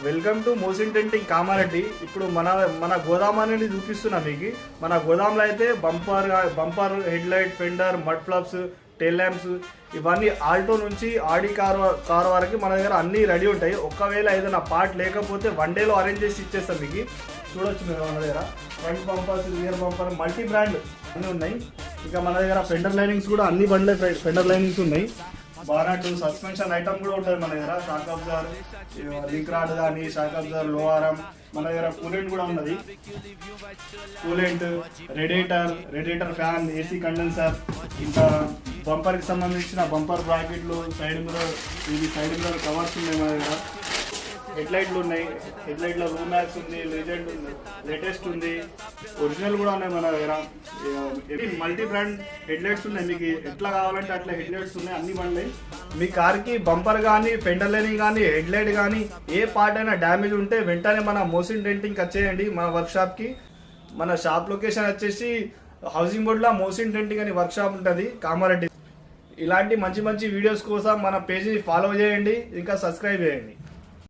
Welcome to Mohsin tinting Kamareddy. ఇప్పుడు మన గోదాం అనేది చూపిస్తున్నా మీకు. మన గోదాంలో అయితే bumper head light, fender, mud flaps, tail lamps ఇవన్నీ ఆల్టో నుంచి ఆడి కార్ వరకు మన దగ్గర అన్నీ రెడీ ఉంటాయి. ఒకవేళ ఏదైనా పార్ట్ లేకపోతే 1 డేలో అరేంజ్ చేసి ఇచ్చేస్తాం మీకు. చూడొచ్చు మీరు మన దగ్గర front bumpers, rear bumper, multi brand అన్నీ ఉన్నాయి. ఇంకా మన దగ్గర ఫెండర్ లైనింగ్స్ కూడా అన్ని బండ్లే ఫెండర్ లైనింగ్స్ ఉన్నాయి. బానట్, సస్పెన్షన్ ఐటమ్ కూడా ఉంటుంది మన దగ్గర. షాక్ అబ్జర్, లింక్ రాడ్ కానీ, షాక్ అబ్జర్, లో ఆర్ఎం. మన దగ్గర కూలెంట్ కూడా ఉన్నది. Coolant, radiator fan, AC condenser, ఇంకా బంపర్కి సంబంధించిన బంపర్ బ్రాకెట్లు, సైడ్ మిర్రర్ కవర్స్ ఉన్నాయి మన దగ్గర. హెడ్ లైట్లు ఉన్నాయి. హెడ్ లైట్లో రూమాక్స్ ఉంది, లెజెండ్ ఉంది, లేటెస్ట్ ఉంది, ఒరిజినల్ కూడా ఉన్నాయి మన దగ్గర. మల్టీ బ్రాండ్ హెడ్ లైట్స్ ఉన్నాయి. మీకు ఎట్లా కావాలంటే అట్లా హెడ్ లైట్స్ ఉన్నాయి. అన్ని బండ్లు మీ కార్కి బంపర్ కానీ, ఫెండర్ లైనింగ్ కానీ, హెడ్ లైట్ కానీ ఏ పార్ట్ అయినా డ్యామేజ్ ఉంటే వెంటనే మన మోసిన్ డెంటింగ్కి వచ్చేయండి మన వర్క్షాప్కి. మన షాప్ లొకేషన్ వచ్చేసి హౌసింగ్ బోర్డ్లో మోసిన్ డెంటింగ్ అని వర్క్షాప్ ఉంటుంది కామారెడ్డి. ఇలాంటి మంచి మంచి వీడియోస్ కోసం మన పేజీని ఫాలో చేయండి, ఇంకా సబ్స్క్రైబ్ చేయండి.